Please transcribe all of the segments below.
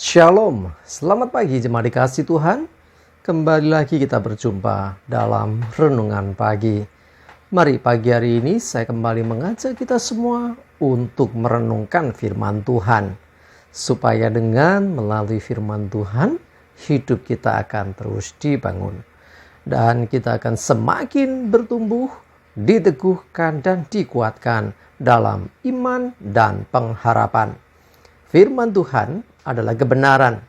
Shalom, selamat pagi jemaat dikasih Tuhan. Kembali lagi kita berjumpa dalam Renungan Pagi. Mari pagi hari ini saya kembali mengajak kita semua untuk merenungkan firman Tuhan. Supaya dengan melalui firman Tuhan, hidup kita akan terus dibangun. Dan kita akan semakin bertumbuh, diteguhkan dan dikuatkan dalam iman dan pengharapan. Firman Tuhan adalah kebenaran.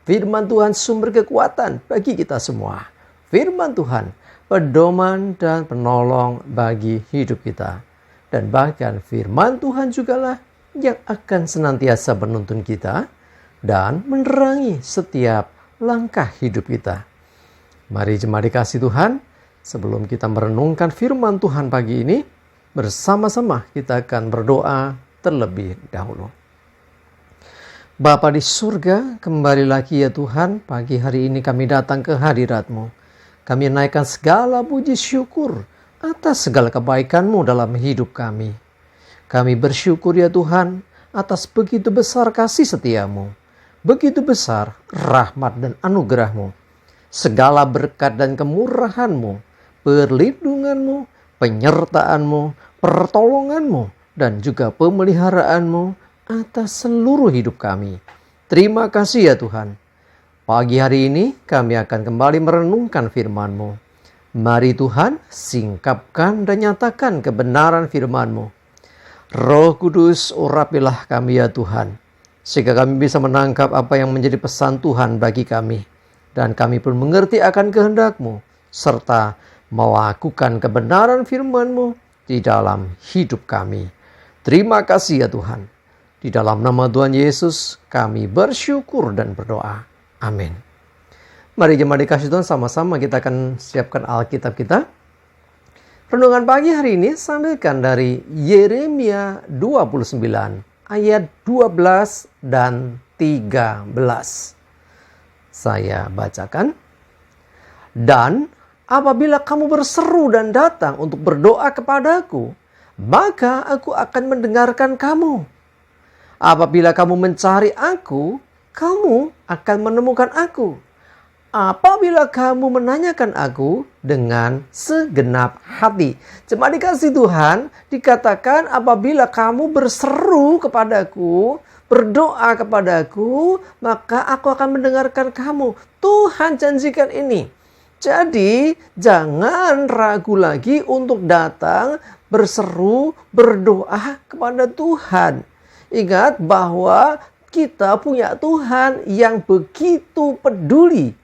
Firman Tuhan sumber kekuatan bagi kita semua. Firman Tuhan pedoman dan penolong bagi hidup kita. Dan bahkan firman Tuhan jugalah yang akan senantiasa menuntun kita dan menerangi setiap langkah hidup kita. Mari jemaat dikasih Tuhan, sebelum kita merenungkan firman Tuhan pagi ini, bersama-sama kita akan berdoa terlebih dahulu. Bapa di surga, kembali lagi ya Tuhan, pagi hari ini kami datang ke hadirat-Mu. Kami naikkan segala puji syukur atas segala kebaikan-Mu dalam hidup kami. Kami bersyukur ya Tuhan atas begitu besar kasih setia-Mu, begitu besar rahmat dan anugerah-Mu, segala berkat dan kemurahan-Mu, perlindungan-Mu, penyertaan-Mu, pertolongan-Mu, dan juga pemeliharaan-Mu atas seluruh hidup kami. Terima kasih ya Tuhan. Pagi hari ini kami akan kembali merenungkan firman-Mu. Mari Tuhan, singkapkan dan nyatakan kebenaran firman-Mu. Roh Kudus, urapilah kami ya Tuhan, sehingga kami bisa menangkap apa yang menjadi pesan Tuhan bagi kami. Dan kami pun mengerti akan kehendak-Mu, serta melakukan kebenaran firman-Mu di dalam hidup kami. Terima kasih ya Tuhan. Di dalam nama Tuhan Yesus kami bersyukur dan berdoa. Amin. Mari jemaat dikasih Tuhan, sama-sama kita akan siapkan Alkitab kita. Renungan pagi hari ini sambilkan dari Yeremia 29 ayat 12 dan 13. Saya bacakan. Dan apabila kamu berseru dan datang untuk berdoa kepadaku, maka aku akan mendengarkan kamu. Apabila kamu mencari aku, kamu akan menemukan aku. Apabila kamu menanyakan aku dengan segenap hati. Jemaat dikasih Tuhan, dikatakan apabila kamu berseru kepadaku, berdoa kepadaku, maka aku akan mendengarkan kamu. Tuhan janjikan ini. Jadi jangan ragu lagi untuk datang, berseru, berdoa kepada Tuhan. Ingat bahwa kita punya Tuhan yang begitu peduli.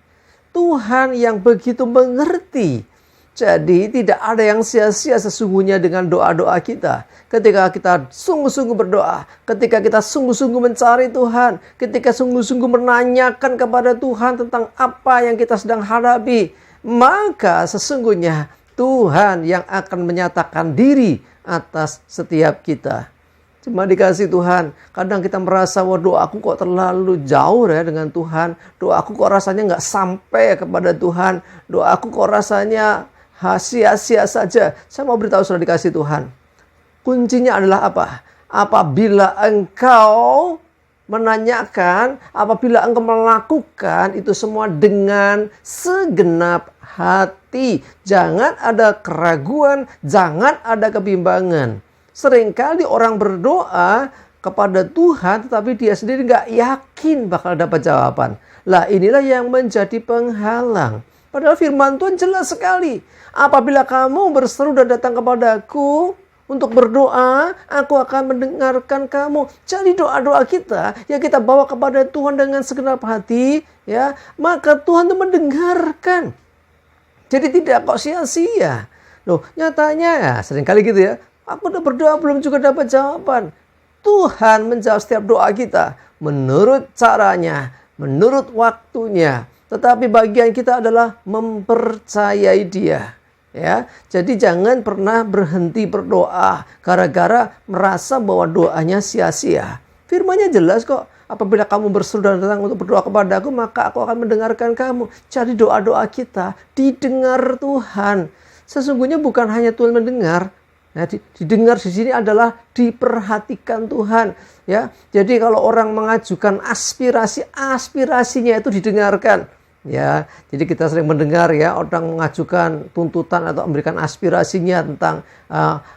Tuhan yang begitu mengerti. Jadi tidak ada yang sia-sia sesungguhnya dengan doa-doa kita. Ketika kita sungguh-sungguh berdoa. Ketika kita sungguh-sungguh mencari Tuhan. Ketika sungguh-sungguh menanyakan kepada Tuhan tentang apa yang kita sedang hadapi. Maka sesungguhnya Tuhan yang akan menyatakan diri atas setiap kita. Cuma dikasih Tuhan, kadang kita merasa, wah doaku kok terlalu jauh ya dengan Tuhan. Doaku kok rasanya nggak sampai kepada Tuhan. Doaku kok rasanya sia-sia saja. Saya mau beritahu sudah dikasih Tuhan. Kuncinya adalah apa? Apabila engkau menanyakan, apabila engkau melakukan itu semua dengan segenap hati. Jangan ada keraguan, jangan ada kebimbangan. Seringkali orang berdoa kepada Tuhan tetapi dia sendiri gak yakin bakal dapat jawaban. Lah inilah yang menjadi penghalang. Padahal firman Tuhan jelas sekali. Apabila kamu berseru dan datang kepadaku untuk berdoa, aku akan mendengarkan kamu. Jadi doa-doa kita yang kita bawa kepada Tuhan dengan segenap hati, ya, maka Tuhan itu mendengarkan. Jadi tidak kok sia-sia. Loh, nyatanya ya seringkali gitu ya. Aku udah berdoa belum juga dapat jawaban. Tuhan menjawab setiap doa kita menurut caranya, menurut waktunya. Tetapi bagian kita adalah mempercayai Dia. Ya, jadi jangan pernah berhenti berdoa gara-gara merasa bahwa doanya sia-sia. Firman-Nya jelas kok. Apabila kamu berseru dan datang untuk berdoa kepadaku, maka aku akan mendengarkan kamu. Jadi doa-doa kita didengar Tuhan. Sesungguhnya bukan hanya Tuhan mendengar, Nah, didengar di sini adalah diperhatikan Tuhan, ya. Jadi kalau orang mengajukan aspirasinya itu didengarkan, ya. Jadi kita sering mendengar ya orang mengajukan tuntutan atau memberikan aspirasinya tentang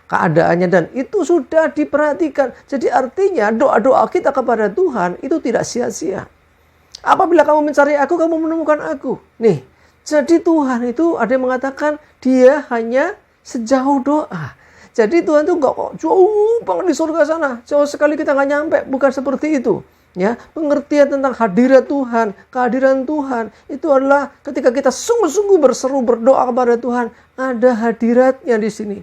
keadaannya, dan itu sudah diperhatikan. Jadi artinya doa-doa kita kepada Tuhan itu tidak sia-sia. Apabila kamu mencari aku, kamu menemukan aku. Nih, jadi Tuhan itu ada yang mengatakan dia hanya sejauh doa. Jadi Tuhan itu nggak jauh banget di surga sana. Jauh sekali kita nggak nyampe. Bukan seperti itu. Ya, pengertian tentang hadirat Tuhan, kehadiran Tuhan, itu adalah ketika kita sungguh-sungguh berseru berdoa kepada Tuhan, ada hadiratnya di sini.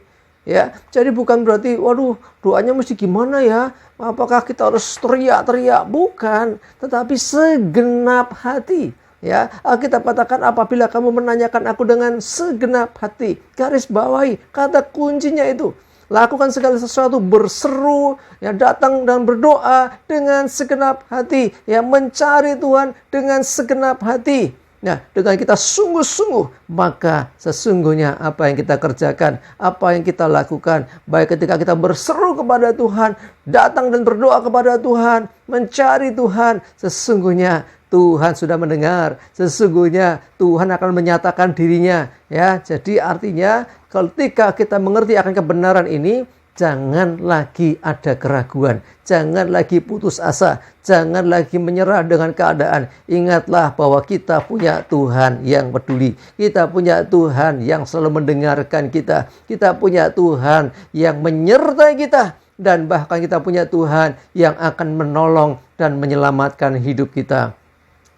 Ya, jadi bukan berarti, waduh, doanya mesti gimana ya? Apakah kita harus teriak-teriak? Bukan, tetapi segenap hati. Ya, kita katakan apabila kamu menanyakan aku dengan segenap hati, garis bawahi kata kuncinya itu. Lakukan segala sesuatu, berseru, ya, datang dan berdoa dengan segenap hati, ya, mencari Tuhan dengan segenap hati. Nah, dengan kita sungguh-sungguh, maka sesungguhnya apa yang kita kerjakan, apa yang kita lakukan, baik ketika kita berseru kepada Tuhan, datang dan berdoa kepada Tuhan, mencari Tuhan, sesungguhnya Tuhan sudah mendengar, sesungguhnya Tuhan akan menyatakan dirinya. Ya, jadi artinya ketika kita mengerti akan kebenaran ini, jangan lagi ada keraguan, jangan lagi putus asa, jangan lagi menyerah dengan keadaan. Ingatlah bahwa kita punya Tuhan yang peduli, kita punya Tuhan yang selalu mendengarkan kita, kita punya Tuhan yang menyertai kita, dan bahkan kita punya Tuhan yang akan menolong dan menyelamatkan hidup kita.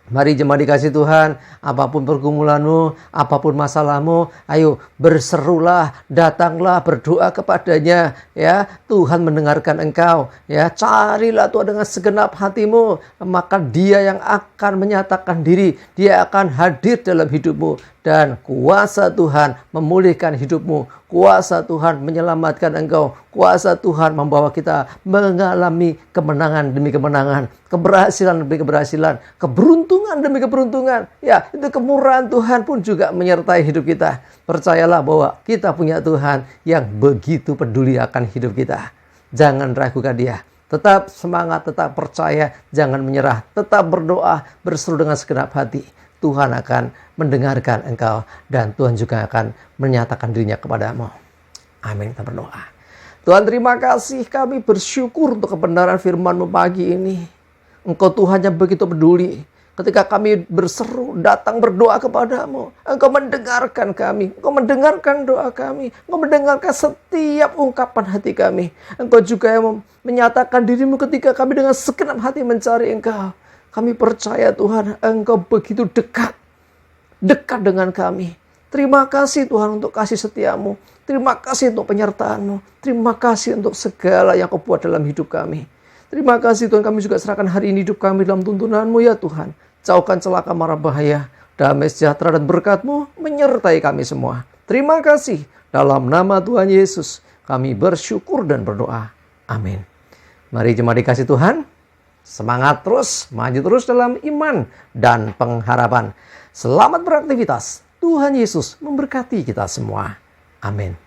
Mari jemaat dikasih Tuhan, apapun pergumulanmu, apapun masalahmu, ayo berserulah, datanglah, berdoa kepadanya, ya. Tuhan mendengarkan engkau, ya. Carilah Tuhan dengan segenap hatimu, maka Dia yang akan menyatakan diri, Dia akan hadir dalam hidupmu, dan kuasa Tuhan memulihkan hidupmu, kuasa Tuhan menyelamatkan engkau, kuasa Tuhan membawa kita mengalami kemenangan demi kemenangan, keberhasilan demi keberhasilan, keberuntungan demi keberuntungan. Ya, itu kemurahan Tuhan pun juga menyertai hidup kita. Percayalah bahwa kita punya Tuhan yang begitu peduli akan hidup kita. Jangan ragukan Dia. Tetap semangat, tetap percaya, jangan menyerah. Tetap berdoa, berseru dengan segenap hati. Tuhan akan mendengarkan engkau, dan Tuhan juga akan menyatakan dirinya kepadamu. Amin. Kita berdoa. Tuhan, terima kasih, kami bersyukur untuk kebenaran firman-Mu pagi ini. Engkau Tuhan yang begitu peduli. Ketika kami berseru, datang berdoa kepadamu, Engkau mendengarkan kami, Engkau mendengarkan doa kami, Engkau mendengarkan setiap ungkapan hati kami. Engkau juga yang menyatakan dirimu ketika kami dengan segenap hati mencari Engkau. Kami percaya Tuhan, Engkau begitu dekat dengan kami. Terima kasih Tuhan untuk kasih setiamu. Terima kasih untuk penyertaan-Mu. Terima kasih untuk segala yang Kau buat dalam hidup kami. Terima kasih Tuhan, kami juga serahkan hari ini hidup kami dalam tuntunan-Mu ya Tuhan. Jauhkan celaka mara bahaya, damai sejahtera dan berkat-Mu menyertai kami semua. Terima kasih, dalam nama Tuhan Yesus kami bersyukur dan berdoa. Amin. Mari jemaat dikasih Tuhan, semangat terus, maju terus dalam iman dan pengharapan. Selamat beraktivitas. Tuhan Yesus memberkati kita semua. Amin.